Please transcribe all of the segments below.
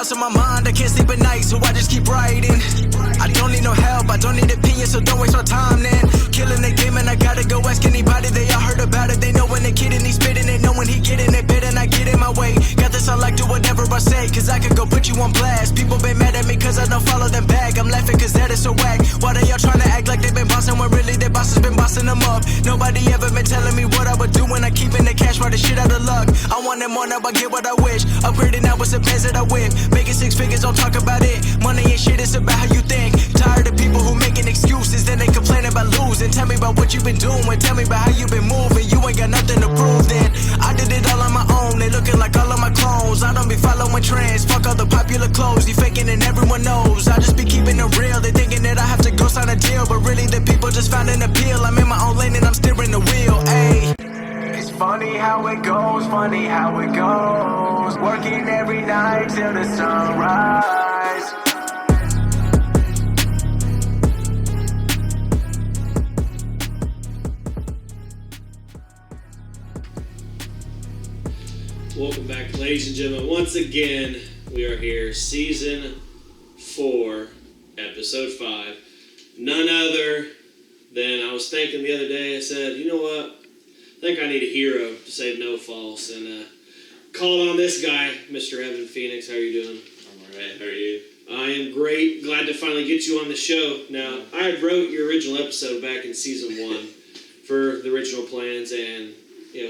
thoughts on my mind, I can't sleep at night, so I just keep writing. I don't need no help, I don't need opinions, so don't waste my time then. Killing the game and I gotta go ask anybody, they all heard about it. They know when the kid and he's spitting it, know when he getting it, bit and I get in my way. Got this, I like do whatever I say, cause I could go put you on blast. People been mad at me cause I don't follow them back. I'm laughing cause that is so whack. Why they all trying to act like they been bossing when really their boss has been bossing them up? Nobody ever been telling me what I would do when I keep in the cash for the shit out of luck. I want it more, now I get what I wish. Upgrading now with some pants that I whip. Making 6 figures, don't talk about it. Money ain't shit, it's about how you think. Tired of people who making excuses, then they complain about losing. Tell me about what you been doing, tell me about how you been moving. You ain't got nothing to prove then. I did it all on my own, they looking like all of my clones. I don't be following trends, fuck all the popular clothes. You faking and everyone knows. I just be keeping it real, they thinking that I have to go sign a deal. But really the people just found an appeal. I'm in my own lane and I'm steering the wheel, ayy. It's funny how it goes, funny how it goes. Working every night till the sunrise. Welcome back, ladies and gentlemen. Once again, we are here, Season 4, Episode 5. None other than, I was thinking the other day, I said, you know what? I think I need a hero to save no false, and called on this guy, Mr. Evan Phoenix. How are you doing? I'm alright, how are you? I am great. Glad to finally get you on the show. Now, I had wrote your original episode back in Season 1 for the original plans, and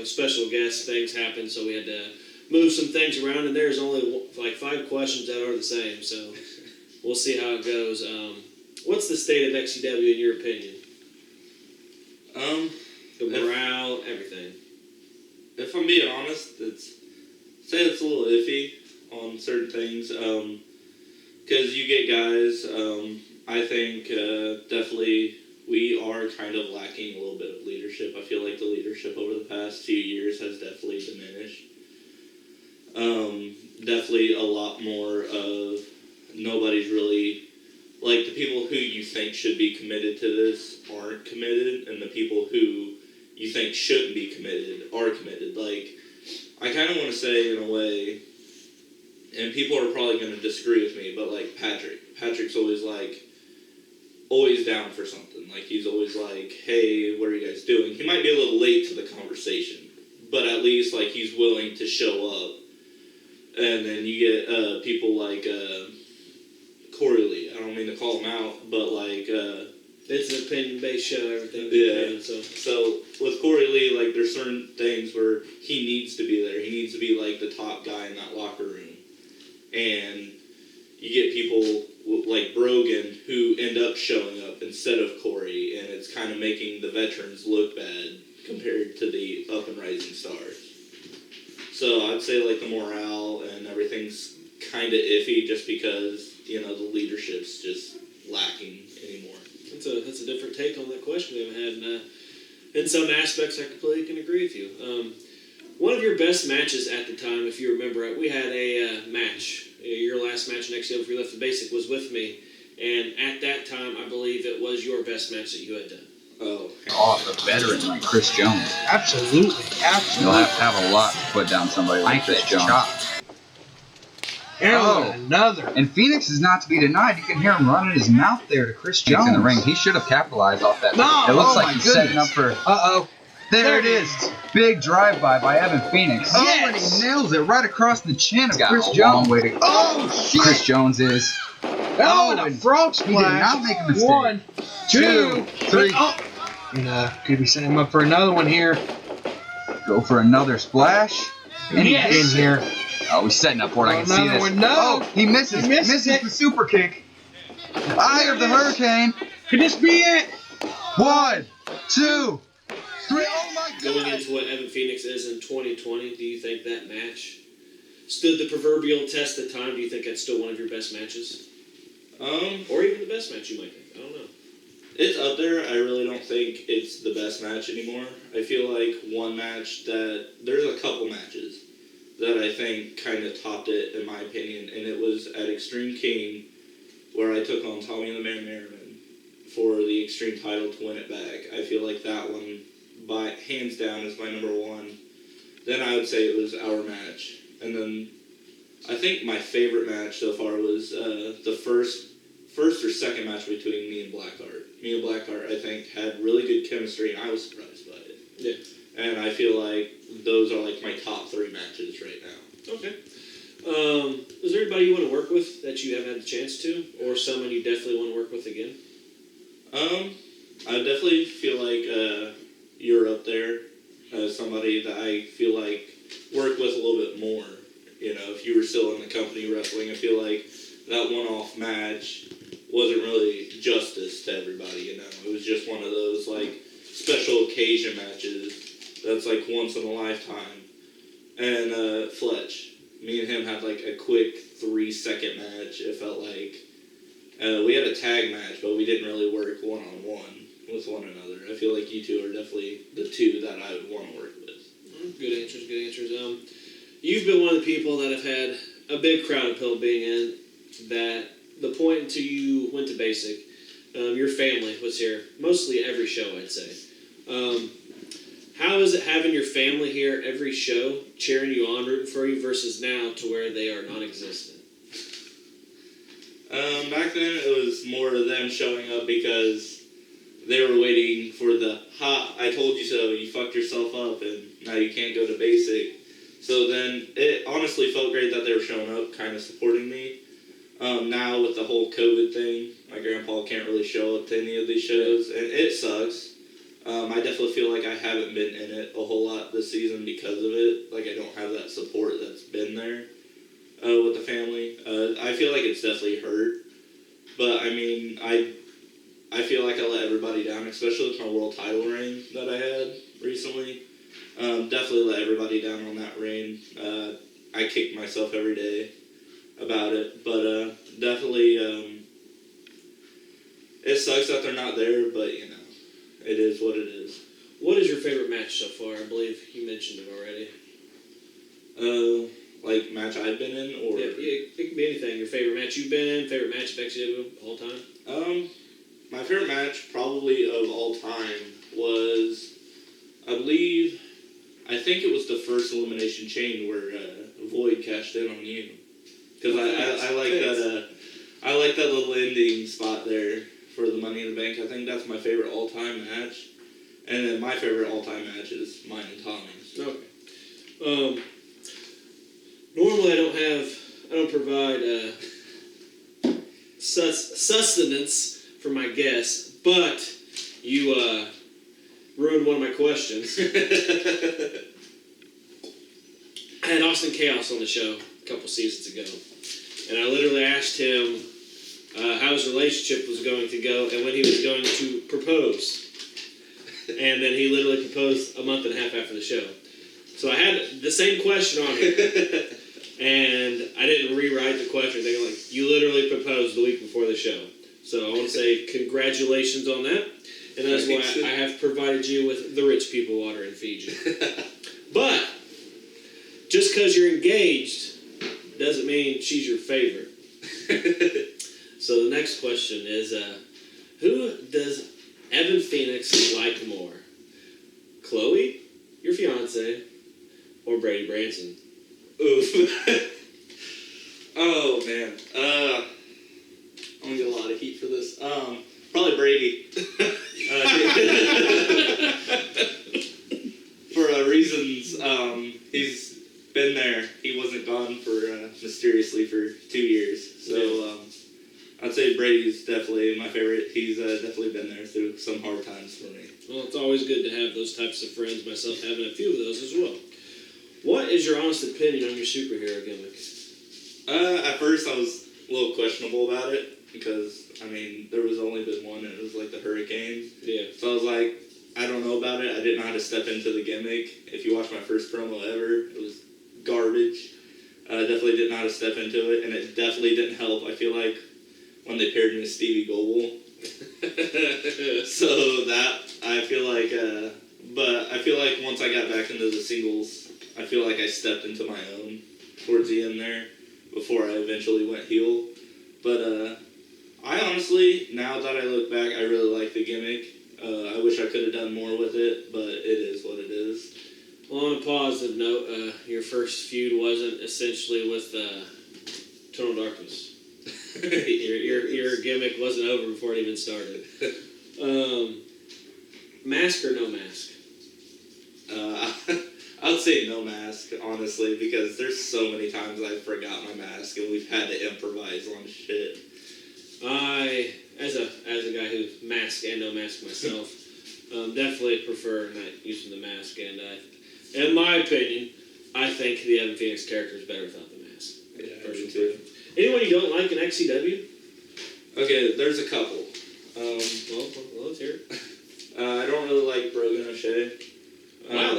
special guest things happened, so we had to move some things around, and there's only like 5 questions that are the same, so we'll see how it goes. What's the state of XCW in your opinion? The morale, everything. If I'm being honest, it's a little iffy on certain things, because you get guys, I think definitely we are kind of lacking a little bit of leadership. I feel like the leadership over the past few years has definitely diminished. Definitely a lot more of nobody's really, like the people who you think should be committed to this aren't committed, and the people who you think shouldn't be committed are committed. Like, I kind of want to say in a way, and people are probably going to disagree with me, but like Patrick's always down for something. Like, he's always like, hey, what are you guys doing? He might be a little late to the conversation, but at least, like, he's willing to show up. And then you get people like Corey Lee. I don't mean to call him out, but, like... it's an opinion-based show, everything. Yeah. So, with Corey Lee, like, there's certain things where he needs to be there. He needs to be, like, the top guy in that locker room. And you get people like Brogan who end up showing up instead of Corey, and it's kind of making the veterans look bad compared to the up and rising stars. So I'd say like the morale and everything's kind of iffy just because, the leadership's just lacking anymore. That's a different take on that question we haven't had, and in some aspects I completely can agree with you. One of your best matches at the time, if you remember it, we had a match. Your last match in XCW for Lift the Basic was with me, and at that time, I believe it was your best match that you had done. A veteran like Chris Jones. Absolutely. You'll have a lot to put down somebody like Chris Jones. Another. And Phoenix is not to be denied. You can hear him running his mouth there to Chris Jones in the ring. He should have capitalized off that. No, it looks like he's setting up for... There it is. Big drive-by by Evan Phoenix. Yes. Oh, and he nails it right across the chin of Chris Jones. Long way to go. Oh, shit. Chris Jones is... and a frog splash. He did not make a mistake. 1, 2, 3. Oh. And could be setting him up for another one here. Go for another splash. And in here. Oh, he's setting up for it. I can see this. One. No. Oh, he misses. He misses the super kick. Eye of the Hurricane. Could this be it? 1, 2, 3. Oh my God. Going into what Evan Phoenix is in 2020, do you think that match stood the proverbial test of time? Do you think that's still one of your best matches? Or even the best match, you might think. I don't know. It's up there. I really don't think it's the best match anymore. I feel like one match there's a couple matches that I think kind of topped it, in my opinion, and it was at Extreme King, where I took on Tommy the Man Merriman for the Extreme title to win it back. I feel like that one, by hands down, is my number one. Then I would say it was our match. And then I think my favorite match so far was the first or second match between me and Blackheart. Me and Blackheart, I think, had really good chemistry, and I was surprised by it. Yeah. And I feel like those are like my top 3 matches right now. Okay. Is there anybody you want to work with that you haven't had the chance to, or someone you definitely want to work with again? I definitely feel like you're up there as somebody that I feel like work with a little bit more. You know, if you were still in the company wrestling, I feel like that one-off match wasn't really justice to everybody, you know. It was just one of those, like, special occasion matches that's, like, once in a lifetime. And Fletch, me and him had, like, a quick 3-second match. It felt like we had a tag match, but we didn't really work one-on-one with one another. I feel like you two are definitely the two that I would want to work with. Good answers. You've been one of the people that have had a big crowd appeal being in that the point until you went to basic, your family was here mostly every show, I'd say. How is it having your family here every show, cheering you on, rooting for you, versus now to where they are non-existent? Back then it was more of them showing up because they were waiting for the, I told you so, you fucked yourself up and now you can't go to basic. So then it honestly felt great that they were showing up, kind of supporting me. Now with the whole COVID thing, my grandpa can't really show up to any of these shows, and it sucks. I definitely feel like I haven't been in it a whole lot this season because of it. Like, I don't have that support that's been there with the family. I feel like it's definitely hurt. But, I mean, I feel like I let everybody down, especially with my world title reign that I had recently. Definitely let everybody down on that reign. I kick myself every day about it. But definitely, it sucks that they're not there, but, you know. It is what it is. What is your favorite match so far? I believe you mentioned it already. Like match I've been in, or yeah, it can be anything. Your favorite match you've been in, favorite match of XW all time. My favorite match probably of all time was, I think it was the first Elimination Chain where Void cashed in on you, because I like that. I like that little ending spot there for the Money in the Bank. I think that's my favorite all-time match. And then my favorite all-time match is mine and Tommy's. Okay. Normally I don't provide sustenance for my guests, but you ruined one of my questions. I had Austin Chaos on the show a couple seasons ago, and I literally asked him how his relationship was going to go and when he was going to propose. And then he literally proposed a month and a half after the show. So I had the same question on here. And I didn't rewrite the question. They were like, you literally proposed the week before the show. So I want to say congratulations on that. And that's why I have provided you with the rich people water in Fiji. But just because you're engaged doesn't mean she's your favorite. So the next question is, who does Evan Phoenix like more? Chloe, your fiance, or Brady Branson? Oof. Oh, man. I'm going to get a lot of heat for this. Probably Brady. For reasons, he's been there. He wasn't gone for mysteriously for 2 years. So I'd say Brady's definitely my favorite. He's definitely been there through some hard times for me. Well, it's always good to have those types of friends, myself having a few of those as well. What is your honest opinion on your superhero gimmick? At first I was a little questionable about it because, I mean, there was only been one and it was like the Hurricane. Yeah. So I was like, I don't know about it. I didn't know how to step into the gimmick. If you watch my first promo ever, it was garbage. I definitely didn't know how to step into it, and it definitely didn't help. I feel like when they paired me with Stevie Goble. So that, I feel like, but I feel like once I got back into the singles, I feel like I stepped into my own towards the end there before I eventually went heel. But I honestly, now that I look back, I really like the gimmick. I wish I could have done more with it, but it is what it is. Well, on a positive note, your first feud wasn't essentially with Total Darkness. your gimmick wasn't over before it even started. Mask or no mask? I would say no mask, honestly, because there's so many times I forgot my mask and we've had to improvise on shit. I, as a guy who mask and no mask myself, definitely prefer not using the mask. And in my opinion, I think the Evan Phoenix character is better without the mask. Yeah, I do too. Anyone you don't like in XCW? Okay, there's a couple. Well, let's hear it. I don't really like Brogan O'Shea. Wow,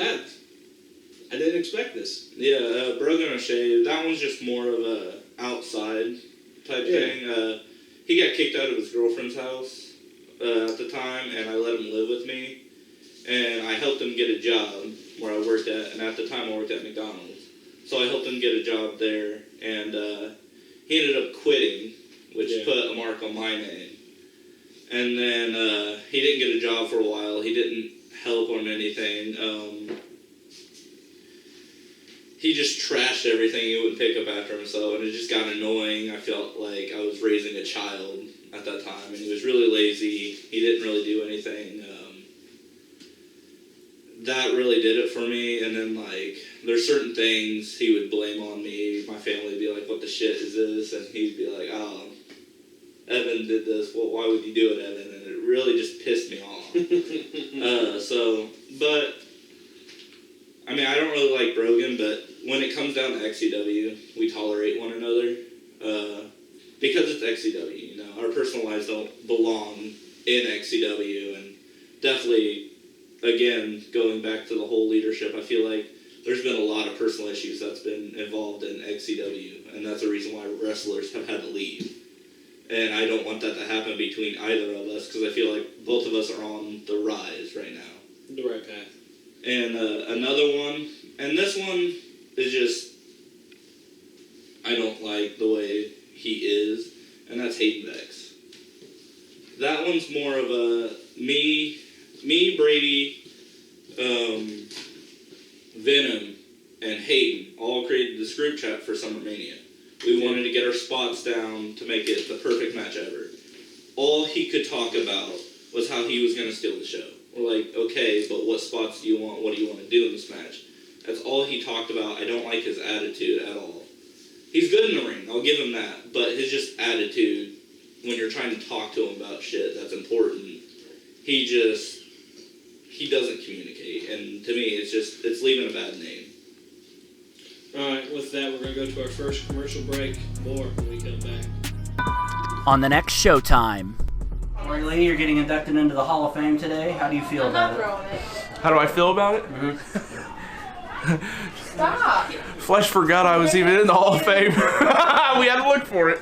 I didn't expect this. Yeah, Brogan O'Shea, that one's just more of a outside type thing. He got kicked out of his girlfriend's house at the time, and I let him live with me. And I helped him get a job where I worked at, and at the time I worked at McDonald's. So I helped him get a job there, and he ended up quitting, which put a mark on my name. And then he didn't get a job for a while. He didn't help on anything. He just trashed everything. He wouldn't pick up after himself, and it just got annoying. I felt like I was raising a child at that time, and he was really lazy. He didn't really do anything. That really did it for me. And then, like, there's certain things he would blame on me. My family would be like, "What the shit is this?" And he'd be like, "Oh, Evan did this. Well, why would you do it, Evan?" And it really just pissed me off. But I mean, I don't really like Brogan, but when it comes down to XCW, we tolerate one another because it's XCW. You know, our personal lives don't belong in XCW, and definitely, again, going back to the whole leadership, I feel like there's been a lot of personal issues that's been involved in XCW, and that's the reason why wrestlers have had to leave. And I don't want that to happen between either of us, because I feel like both of us are on the rise right now. The right path. And another one, and this one is just, I don't like the way he is, and that's Hayden Vex. That one's more of a me, Brady, Venom, and Hayden all created this group chat for Summer Mania. We wanted to get our spots down to make it the perfect match ever. All he could talk about was how he was going to steal the show. We're like, okay, but what spots do you want? What do you want to do in this match? That's all he talked about. I don't like his attitude at all. He's good in the ring, I'll give him that. But his just attitude, when you're trying to talk to him about shit that's important, he doesn't communicate. And to me, it's leaving a bad name. Alright, with that, we're going to go to our first commercial break. More when we come back. On the next Showtime. Corey Lee, you're getting inducted into the Hall of Fame today. How do you feel about it? How do I feel about it? Stop! Flesh forgot I was even in the Hall of Fame. We had to look for it.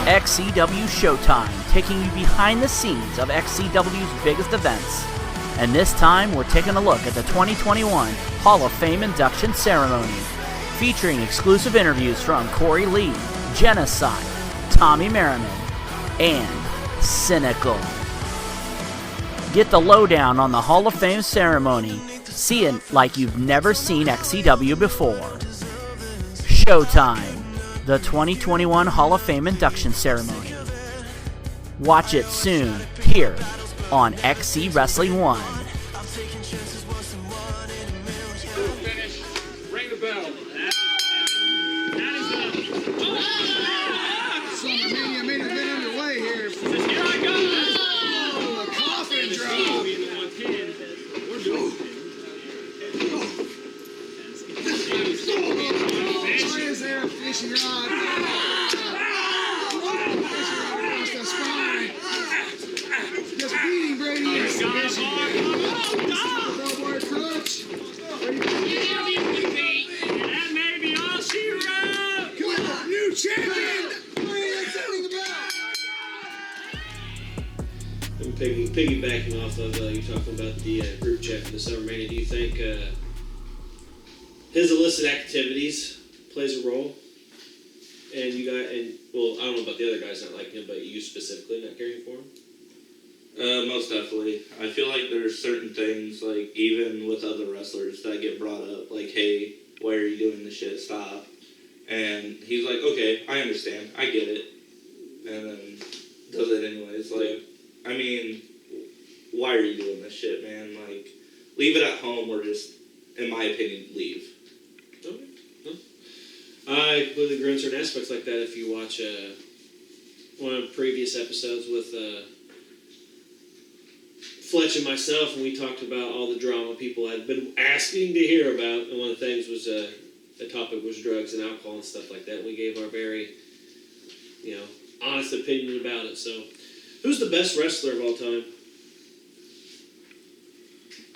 XCW Showtime, taking you behind the scenes of XCW's biggest events. And this time, we're taking a look at the 2021 Hall of Fame induction ceremony, featuring exclusive interviews from Corey Lee, Genocide, Tommy Merriman, and Cynical. Get the lowdown on the Hall of Fame ceremony. See it like you've never seen XCW before. Showtime, the 2021 Hall of Fame induction ceremony. Watch it soon here on XC Wrestling 1. Ring the bell. Mania main event underway here. Here I go. Oh, a coffin drop. Why is there a fishing rod? Fishing rod across the spine. Just beating Brady in submission. Bellboy crutch. That may be all she wrote. Come on, new champion. That's something about. I'm piggybacking off of you talking about the group chat for the Summer Mania. Do you think his illicit activities plays a role? And you got, well, I don't know about the other guys not liking him, but you specifically not caring for him? Most definitely. I feel like there's certain things, like, even with other wrestlers that get brought up, like, hey, why are you doing this shit? Stop. And he's like, okay, I understand. I get it. And then does it anyways. Like, I mean, why are you doing this shit, man? Like, leave it at home or just, in my opinion, leave. Okay. No. I completely agree on certain aspects like that. If you watch one of the previous episodes with Fletch and myself, and we talked about all the drama people had been asking to hear about, and one of the things was the topic was drugs and alcohol and stuff like that. We gave our very, honest opinion about it. So, who's the best wrestler of all time?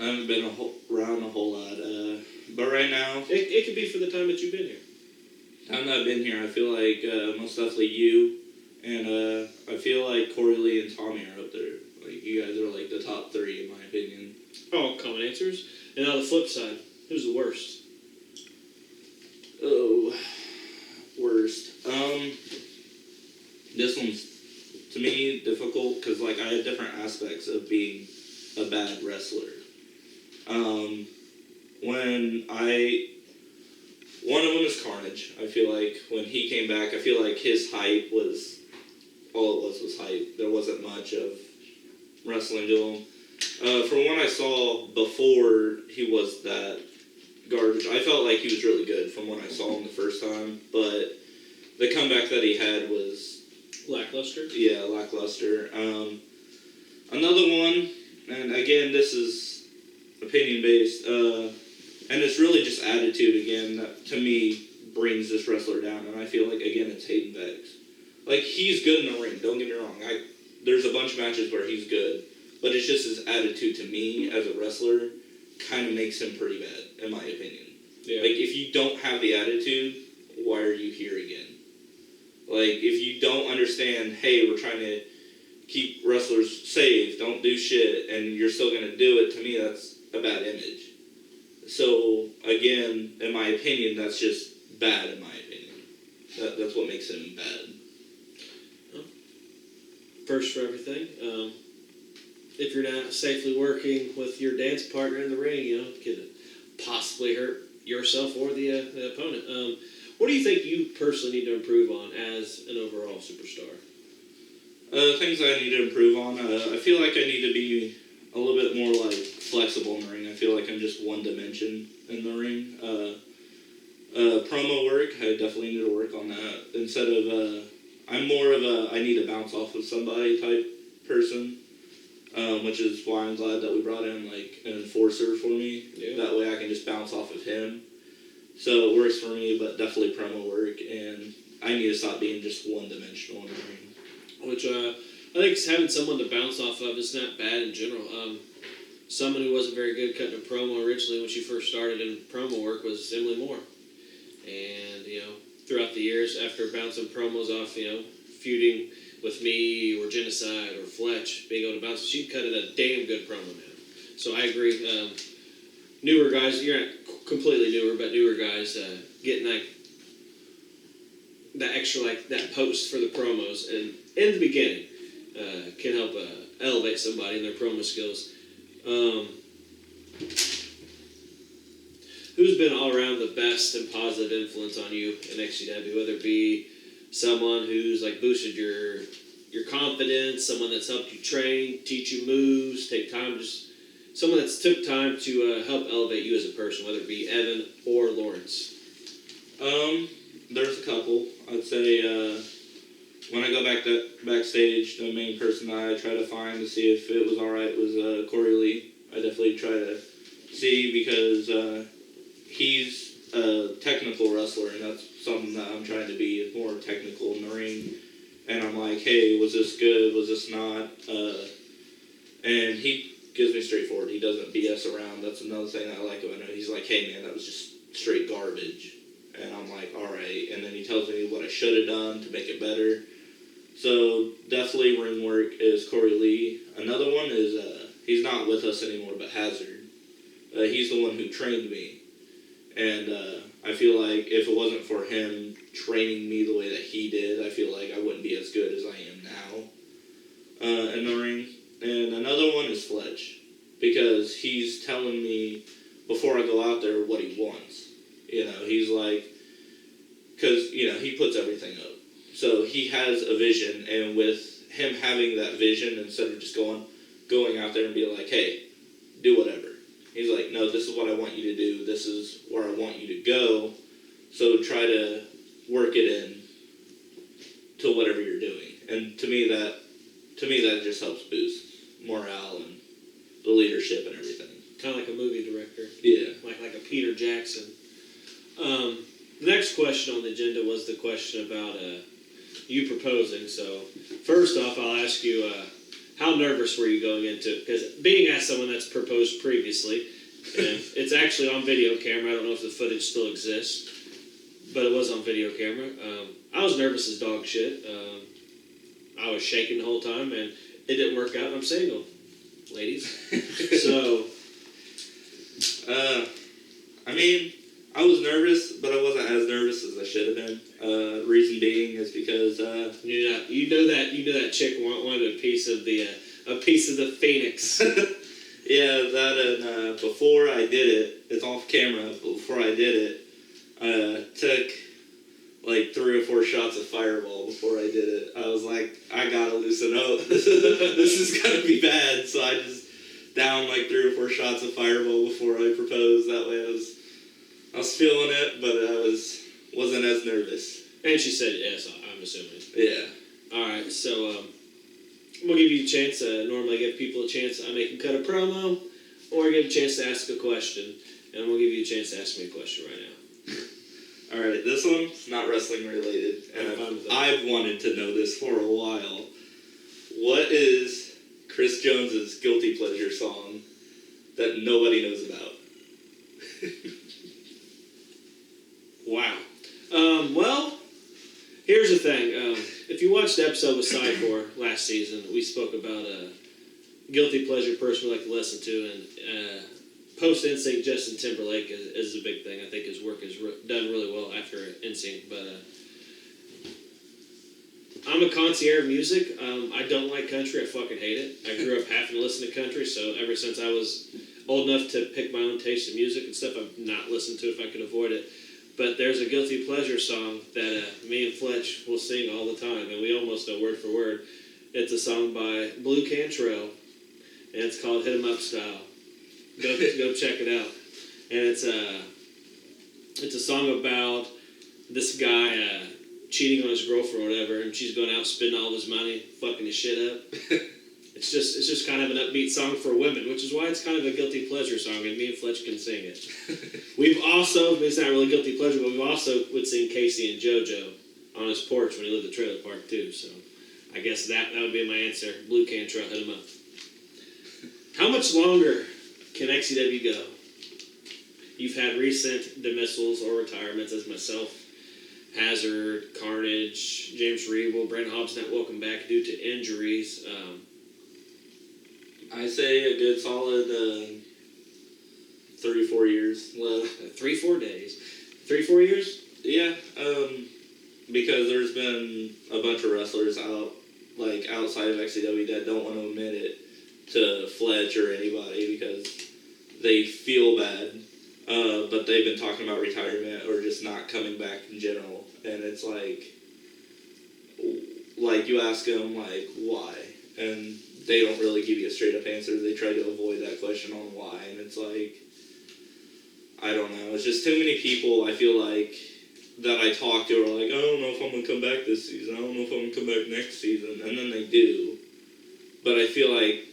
I haven't been around a whole lot, but right now, It could be for the time that you've been here. time that I've been here, I feel like most definitely you, and I feel like Corey Lee and Tommy are up there. Like, you guys are like the top 3 in my opinion. Oh, common answers. And on the flip side, who's the worst? Oh, worst. This one's, to me, difficult because, like, I have different aspects of being a bad wrestler. One of them is Carnage. I feel like when he came back, I feel like his hype was, all it was hype. There wasn't much of wrestling to him. From what I saw before he was that garbage, I felt like he was really good from when I saw him the first time, but the comeback that he had was Lackluster? Yeah, lackluster. Another one, and again, this is opinion-based, and it's really just attitude again that, to me, brings this wrestler down, and I feel like, again, it's Hayden Beggs. Like, he's good in the ring, don't get me wrong. There's a bunch of matches where he's good, but it's just his attitude to me as a wrestler kind of makes him pretty bad, in my opinion. Yeah. Like, if you don't have the attitude, why are you here again? Like, if you don't understand, hey, we're trying to keep wrestlers safe, don't do shit, and you're still going to do it, to me, that's a bad image. So, again, in my opinion, that's just bad, in my opinion. That's what makes him bad. First for everything. If you're not safely working with your dance partner in the ring, it could possibly hurt yourself or the opponent. What do you think you personally need to improve on as an overall superstar? Things I need to improve on. I feel like I need to be a little bit more like flexible in the ring. I feel like I'm just one dimension in the ring. Promo work, I definitely need to work on that. Instead of, I'm more of a I need to bounce off of somebody type person, which is why I'm glad that we brought in like an enforcer for me. Yeah. That way I can just bounce off of him. So it works for me, but definitely promo work, and I need to stop being just one-dimensional in the ring. Which I think having someone to bounce off of is not bad in general. Someone who wasn't very good cutting a promo originally when she first started in promo work was Emily Moore. And, throughout the years after bouncing promos off, feuding with me or Genocide or Fletch, being able to bounce, she cut it a damn good promo, man. So I agree. Newer guys, you're not completely newer, but newer guys getting that extra, that post for the promos and in the beginning can help elevate somebody in their promo skills. Who's been all around the best and positive influence on you in XCW, whether it be someone who's boosted your confidence, someone that's helped you train, teach you moves, take time, just someone that's took time to help elevate you as a person, whether it be Evan or Lawrence? There's a couple. I'd say when I go backstage, the main person that I try to find to see if it was alright was Corey Lee. I definitely try to see because he's a technical wrestler, and that's something that I'm trying to be, is more technical in the ring. And I'm like, hey, was this good? Was this not? And he gives me straightforward. He doesn't BS around. That's another thing I like about him. He's like, hey, man, that was just straight garbage. And I'm like, all right. And then he tells me what I should have done to make it better. So definitely ring work is Corey Lee. Another one is, he's not with us anymore, but Hazard. He's the one who trained me. And I feel like if it wasn't for him training me the way that he did, I feel like I wouldn't be as good as I am now in the ring. And another one is Fletch, because he's telling me before I go out there what he wants. You know, he's like, because, you know, he puts everything up. So he has a vision, and with him having that vision, instead of just going out there and be like, hey, do whatever. He's like, no, this is what I want you to do. This is where I want you to go. So try to work it in to whatever you're doing. And to me that just helps boost morale and the leadership and everything. Kind of like a movie director. Yeah. Like a Peter Jackson. The next question on the agenda was the question about you proposing. So first off, I'll ask you, how nervous were you going into it? Because being as someone that's proposed previously, and it's actually on video camera. I don't know if the footage still exists, but it was on video camera. I was nervous as dog shit. I was shaking the whole time, and it didn't work out. I'm single, ladies. So, I mean, I was nervous, but I wasn't as nervous as I should have been. Reason being is because you know that chick wanted a piece of the phoenix. yeah, that and before I did it, it's off camera. Before I did it, took like 3 or 4 shots of Fireball before I did it. I was like, I gotta loosen up. This is gonna be bad. So I just downed like 3 or 4 shots of Fireball before I proposed. That way I was feeling it, but I wasn't as nervous. And she said yes, I'm assuming. Yeah. Alright, so we'll give you a chance. Normally I give people a chance. I make them cut a promo, or give a chance to ask a question. And we'll give you a chance to ask me a question right now. Alright, this one's not wrestling related, and I've wanted to know this for a while. What is Chris Jones's guilty pleasure song that nobody knows about? Wow. Well, here's the thing. If you watched the episode with S.4 last season, we spoke about a guilty pleasure person we like to listen to, and post-NSYNC Justin Timberlake is a big thing. I think his work is done really well after NSYNC, but I'm a connoisseur of music. I don't like country. I fucking hate it. I grew up having to listen to country, so ever since I was old enough to pick my own taste in music and stuff, I've not listened to it if I could avoid it. But there's a guilty pleasure song that me and Fletch will sing all the time, and we almost know word for word. It's a song by Blue Cantrell, and it's called Hit 'Em Up Style. Go check it out. And it's a song about this guy cheating on his girlfriend or whatever, and she's going out spending all of his money, fucking his shit up. It's just kind of an upbeat song for women, which is why it's kind of a guilty pleasure song, and me and Fletch can sing it. We've also, it's not really guilty pleasure, but we've also would sing Casey and JoJo on his porch when he lived at the trailer park too. So I guess that would be my answer. Blue Cantrell, hit 'em up. How much longer can XCW go? You've had recent dismissals or retirements as myself, Hazard, Carnage, James Reeble, Brent Hobbs not welcome back due to injuries. I say a good solid 34 years left. 3-4 days. 3-4 years? Yeah, because there's been a bunch of wrestlers outside of XCW that don't want to admit it to Fletch or anybody because they feel bad, but they've been talking about retirement or just not coming back in general, and it's like you ask them why, and they don't really give you a straight up answer. They try to avoid that question on why, and it's I don't know. It's just too many people I feel like that I talk to are like, I don't know if I'm gonna come back this season. I don't know if I'm gonna come back next season, and then they do. But I feel like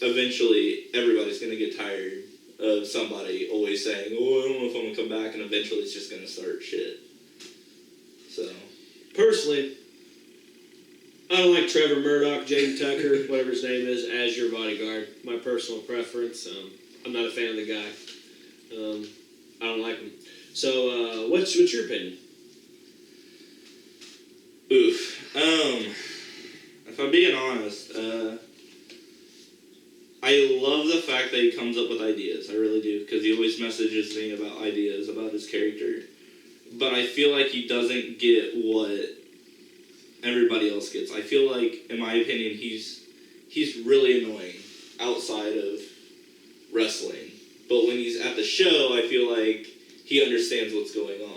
eventually everybody's gonna get tired of somebody always saying, oh, I don't know if I'm gonna come back, and eventually it's just gonna start shit. So personally, I don't like Trevor Murdoch, Jaden Tucker, whatever his name is, as your bodyguard. My personal preference. I'm not a fan of the guy. I don't like him. So, what's your opinion? Oof. If I'm being honest, I love the fact that he comes up with ideas. I really do, because he always messages me about ideas about his character. But I feel like he doesn't get what everybody else gets. I feel like, in my opinion, he's he's really annoying outside of wrestling. But when he's at the show, I feel like he understands what's going on.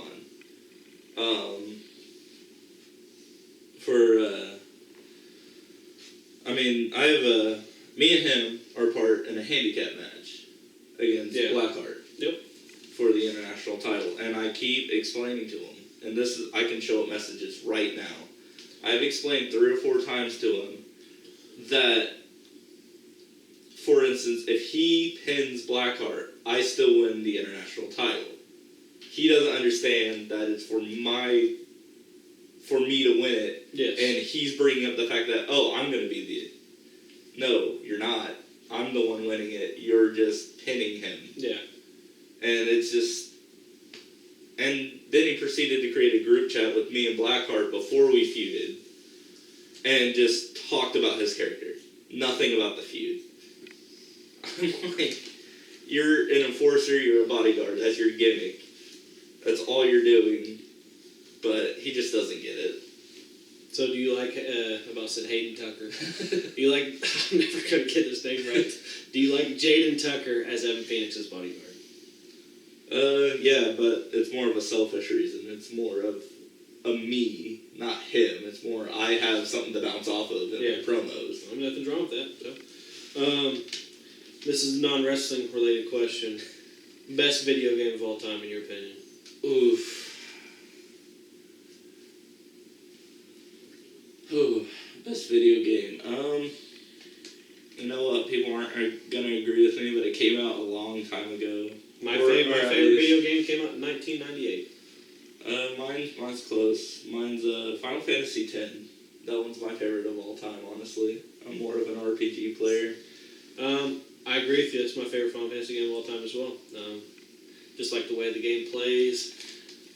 Me and him are part in a handicap match against Blackheart. Yep. For the international title, and I keep explaining to him, and I can show up messages right now. I've explained 3 or 4 times to him that, for instance, if he pins Blackheart, I still win the international title. He doesn't understand that it's for me to win it, and he's bringing up the fact that, I'm going to be no, you're not. I'm the one winning it. You're just pinning him. Yeah. And it's just... And then he proceeded to create a group chat with me and Blackheart before we feuded. And just talked about his character. Nothing about the feud. I'm like, you're an enforcer, you're a bodyguard. That's your gimmick. That's all you're doing. But he just doesn't get it. So do you like, Hayden Tucker? Do you like, I'm never going to get this name right. Do you like Jaden Tucker as Evan Phoenix's bodyguard? Yeah, but it's more of a selfish reason. It's more of a me, not him. It's more I have something to bounce off of in the promos. I'm nothing wrong with that. So, this is a non-wrestling related question. Best video game of all time, in your opinion? Ooh, best video game. You know what? People aren't gonna agree with me, but it came out a long time ago. My favorite video game came out in 1998. Mine's close. Mine's Final Fantasy X. That one's my favorite of all time, honestly. I'm more of an RPG player. I agree with you. It's my favorite Final Fantasy game of all time as well. Just like the way the game plays.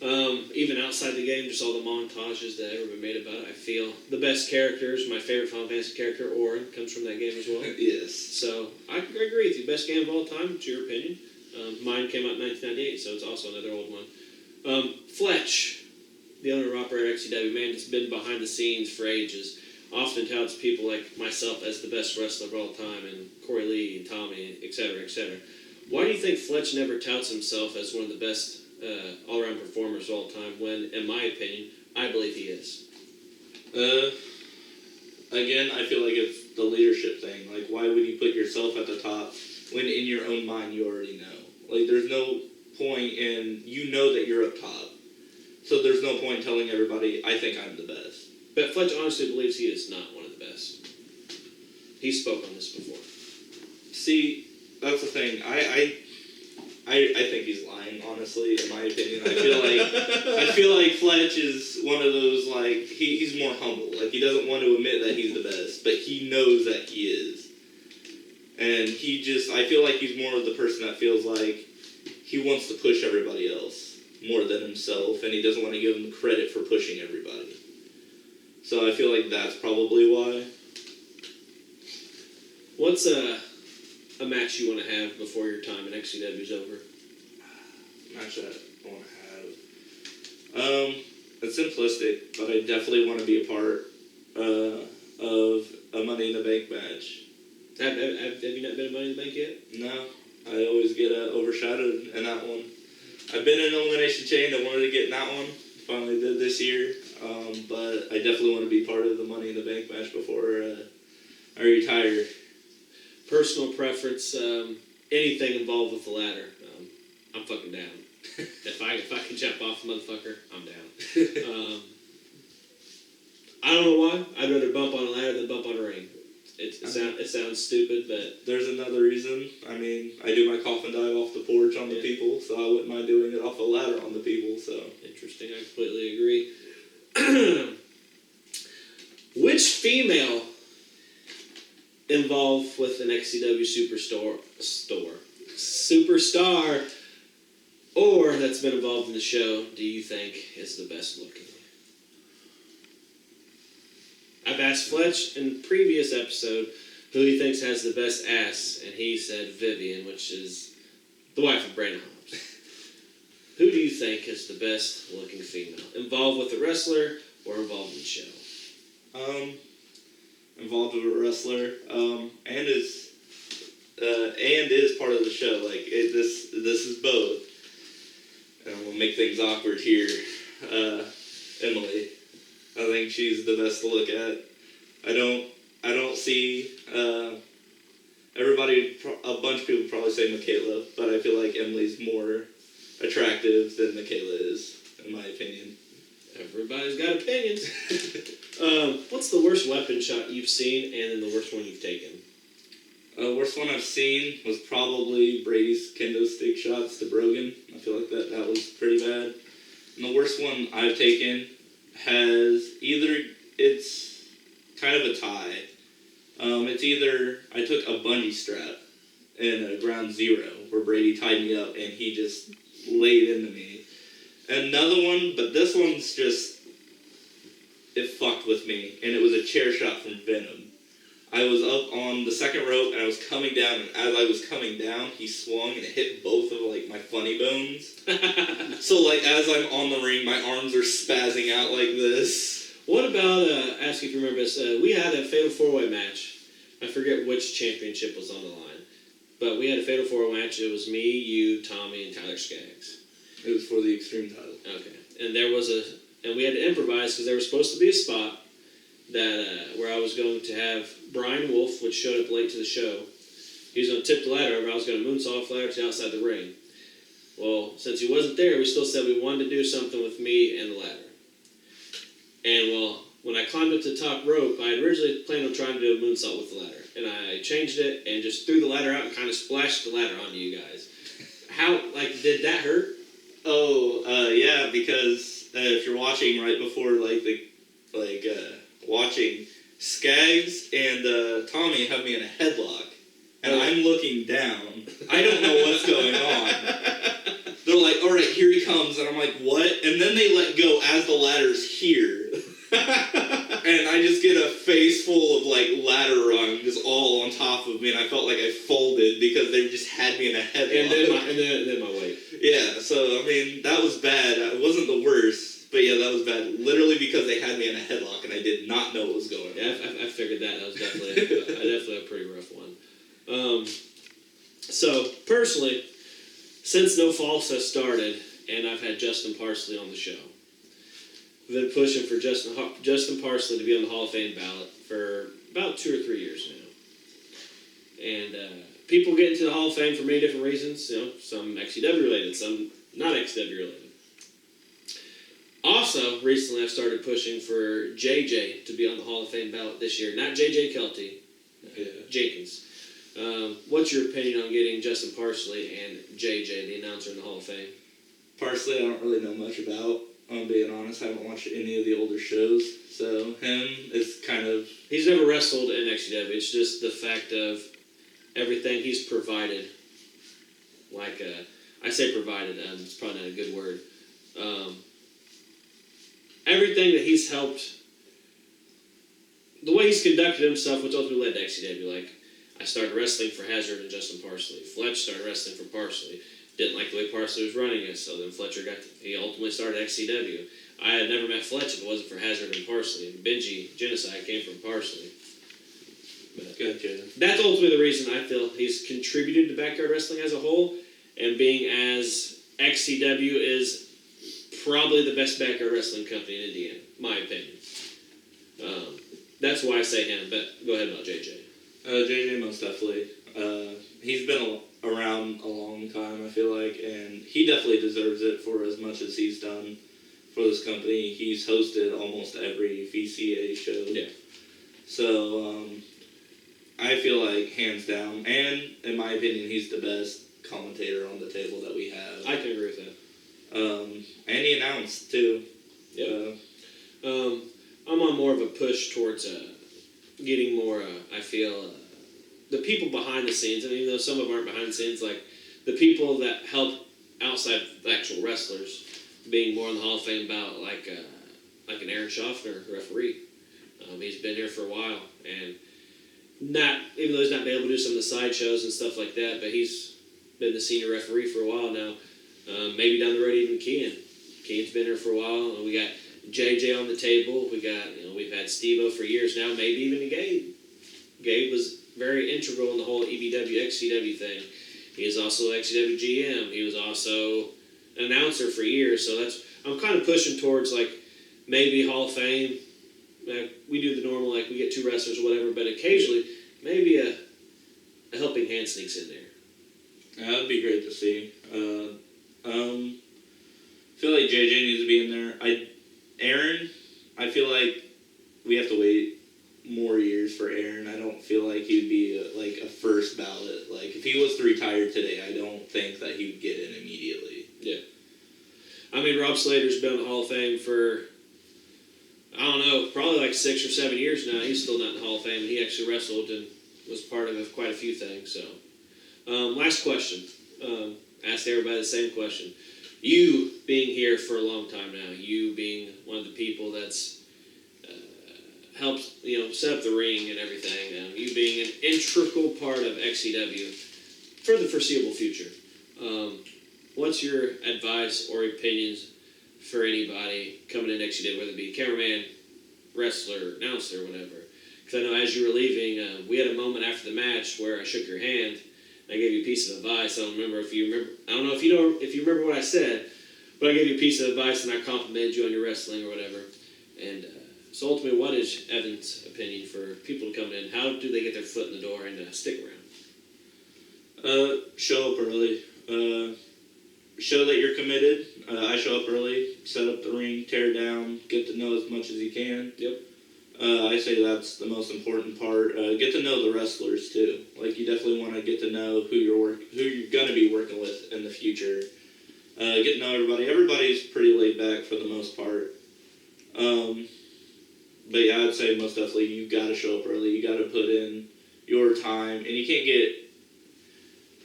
Even outside the game, just all the montages that ever been made about it. I feel the best characters, my favorite Final Fantasy character, Auron, comes from that game as well. Yes. So, I agree with you. Best game of all time, it's your opinion. Mine came out in 1998, so it's also another old one. Fletch, the owner operator of XCW, man, it's been behind the scenes for ages. Often touts people like myself as the best wrestler of all time, and Corey Lee, and Tommy, etc., etc. Why do you think Fletch never touts himself as one of the best all-around performers of all time, when, in my opinion, I believe he is? Again, I feel like it's the leadership thing. Like, why would you put yourself at the top when in your own mind you already know? Like, there's no point in, you know that you're up top. So there's no point in telling everybody, I think I'm the best. But Fletch honestly believes he is not one of the best. He spoke on this before. See, that's the thing. I think he's lying, honestly, in my opinion. I feel like Fletch is one of those, like, he's more humble. Like, he doesn't want to admit that he's the best, but he knows that he is. And I feel like he's more of the person that feels like he wants to push everybody else more than himself, and he doesn't want to give them the credit for pushing everybody. So I feel like that's probably why. What's a match you want to have before your time in XCW is over? Match that I want to have. It's simplistic, but I definitely want to be a part of a Money in the Bank match. Have you not been in Money in the Bank yet? No. I always get overshadowed in that one. I've been in Elimination Chain. I wanted to get in that one. Finally did this year. But I definitely want to be part of the Money in the Bank match before I retire. Personal preference, anything involved with the ladder. I'm fucking down. If I can jump off the motherfucker, I'm down. I don't know why. I'd rather bump on a ladder than bump on a ring. It sounds stupid, but... There's another reason. I mean, I do my coffin dive off the porch on the people, so I wouldn't mind doing it off a ladder on the people, so... Interesting, I completely agree. Which female involved with an XCW superstar, or that's been involved in the show, do you think is the best looking? I've asked Fletch in the previous episode who he thinks has the best ass, and he said Vivian, which is the wife of Brandon Hobbs. Who do you think is the best looking female? Involved with the wrestler or involved in the show? involved with a wrestler, and is part of the show. Like this is both. And I'm gonna make things awkward here. Emily, I think she's the best to look at. I don't see everybody. A bunch of people probably say Michaela, but I feel like Emily's more attractive than Michaela is, in my opinion. Everybody's got opinions. What's the worst weapon shot you've seen, and then the worst one you've taken? Worst one I've seen was probably Brady's kendo stick shots to Brogan. I feel like that was pretty bad. And the worst one I've taken it's kind of a tie. It's either I took a bungee strap in a ground zero where Brady tied me up and he just laid into me. Another one, but this one's just, it fucked with me, and it was a chair shot from Venom. I was up on the second rope and I was coming down, and as I was coming down, he swung and it hit both of like my funny bones. So like as I'm on the ring, my arms are spazzing out like this. What about, ask if you remember this, we had a Fatal 4-Way match. I forget which championship was on the line. But we had a Fatal 4-Way match. It was me, you, Tommy, and Tyler Skaggs. It was for the Extreme title. Okay. And and we had to improvise because there was supposed to be a spot that where I was going to have Brian Wolf, which showed up late to the show. He was going to tip the ladder over. I was going to moonsault off the ladder to outside the ring. Well, since he wasn't there, we still said we wanted to do something with me and the ladder. And well, when I climbed up to the top rope, I had originally planned on trying to do a moonsault with the ladder. And I changed it and just threw the ladder out and kind of splashed the ladder onto you guys. Did that hurt? Oh, yeah, because if you're watching right before watching, Skaggs and Tommy have me in a headlock, and I'm looking down. I don't know what's going on. They're like, all right, here he comes, and I'm like, what? And then they let go as the ladder's here. And I just get a face full of like ladder rungs all on top of me, and I felt like I folded because they just had me in a headlock. And then my weight. Yeah, so I mean, that was bad. It wasn't the worst, but yeah, that was bad. Literally because they had me in a headlock and I did not know what was going on. Yeah, I figured that. That was definitely a pretty rough one. So personally, since No Falls has started, and I've had Justin Parsley on the show, I've been pushing for Justin Parsley to be on the Hall of Fame ballot for about 2 or 3 years now. And people get into the Hall of Fame for many different reasons. You know, some XCW related, some not XCW related. Also, recently I've started pushing for JJ to be on the Hall of Fame ballot this year. Not JJ Kelty, Jenkins. What's your opinion on getting Justin Parsley and JJ, the announcer, in the Hall of Fame? Parsley, I don't really know much about. I'm being honest, I haven't watched any of the older shows. So him is kind of... He's never wrestled in XCW. It's just the fact of everything he's provided. I say provided, it's probably not a good word. Everything that he's helped, the way he's conducted himself, which ultimately led to XCW. Like, I started wrestling for Hazard and Justin Parsley. Fletch started wrestling for Parsley. Didn't like the way Parsley was running it, so then Fletcher he ultimately started XCW. I had never met Fletch if it wasn't for Hazard and Parsley. Benji Genocide came from Parsley. But Gotcha. that's ultimately the reason I feel he's contributed to backyard wrestling as a whole, and being as XCW is probably the best backyard wrestling company in Indiana, my opinion. That's why I say him, but go ahead about JJ. JJ most definitely. He's been around a long time, I feel like, and he definitely deserves it for as much as he's done for this company. He's hosted almost every VCA show. Yeah. So, I feel like hands down, and in my opinion, he's the best commentator on the table that we have. I can agree with that. And he announced too. Yeah. I'm on more of a push towards getting more, I feel, the people behind the scenes, and even though some of them aren't behind the scenes, like the people that help outside the actual wrestlers being more on the Hall of Fame ballot, like an Aaron Schaffner, referee. He's been here for a while, and even though he's not been able to do some of the side shows and stuff like that, but he's been the senior referee for a while now. Maybe down the road even Kean. Kean's been here for a while, and we got JJ on the table. We got, we've had Steve-O for years now, maybe even Gabe. Gabe was very integral in the whole EBW, XCW thing. He is also XCW GM. He was also an announcer for years. So I'm kind of pushing towards like maybe Hall of Fame. We do the normal, like we get 2 wrestlers or whatever, but occasionally maybe a helping hand sneaks in there. Yeah, that'd be great to see. I feel like JJ needs to be in there. Aaron, I feel like we have to wait more years for Aaron. I don't feel like he'd be a first ballot. Like if he was to retire today, I don't think that he would get in immediately. Yeah. I mean, Rob Slater's been in the Hall of Fame for, I don't know, probably like 6 or 7 years now. He's still not in the Hall of Fame. He actually wrestled and was part of quite a few things. So, last question. Asked everybody the same question. You being here for a long time now, you being one of the people that's helped, set up the ring and everything, you being an integral part of XCW for the foreseeable future, what's your advice or opinions for anybody coming in XCW, whether it be cameraman, wrestler, announcer, whatever? Because I know as you were leaving, we had a moment after the match where I shook your hand. I gave you a piece of advice. I don't know if you remember what I said, but I gave you a piece of advice and I complimented you on your wrestling or whatever. And so ultimately, what is Evan's opinion for people to come in? How do they get their foot in the door and stick around? Show up early. Show that you're committed. I show up early, set up the ring, tear down, get to know as much as you can. Yep. I say that's the most important part. Get to know the wrestlers too. Like you definitely want to get to know who you're gonna be working with in the future. Get to know everybody. Everybody's pretty laid back for the most part. But yeah, I'd say most definitely you gotta show up early. You gotta put in your time, and you can't get.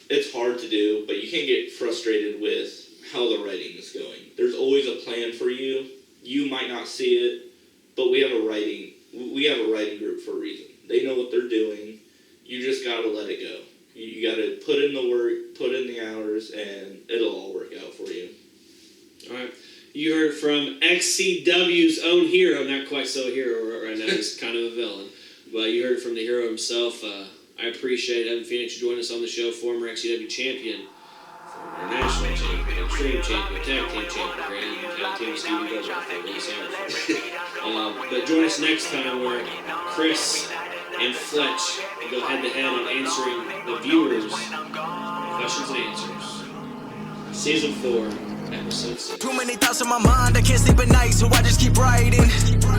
It's hard to do, but you can't get frustrated with how the writing is going. There's always a plan for you. You might not see it, but we have a writing group for a reason. They know what they're doing. You just gotta let it go. You gotta put in the work, put in the hours, and it'll all work out for you. All right. You heard from XCW's own hero, not quite so hero right now, he's kind of a villain, but you heard from the hero himself. I appreciate Evan Phoenix joining us on the show, former XCW champion, former national champion, extreme champion, tag team champion, grand tag team Stevie Go. But join us next time where Chris and Fletch go head to head on answering the viewers' questions and answers. Season 4. Too many thoughts in my mind, I can't sleep at night, so I just keep writing.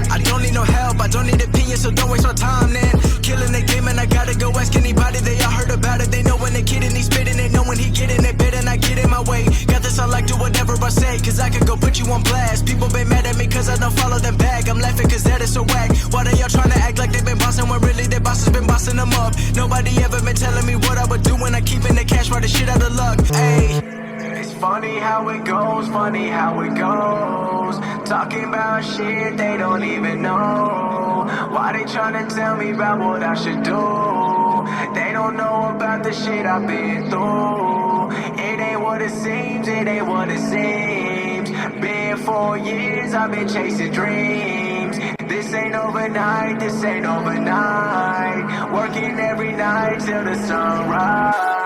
I don't need no help, I don't need opinions, so don't waste my time then. Killing the game and I gotta go ask anybody, they all heard about it. They know when the kid and he's spitting it, know when he get in it, bit and I get in my way. Got this, I like do whatever I say, cause I could go put you on blast. People been mad at me cause I don't follow them back. I'm laughing cause that is so whack. Why they all trying to act like they been bossing when really their bosses been bossing them up? Nobody ever been telling me what I would do when I keep in the cash, right the shit out of luck. Ayy. It's funny how it goes, funny how it goes. Talking about shit they don't even know. Why they tryna tell me about what I should do? They don't know about the shit I've been through. It ain't what it seems, it ain't what it seems. Been 4 years, I've been chasing dreams. This ain't overnight, this ain't overnight. Working every night till the sunrise.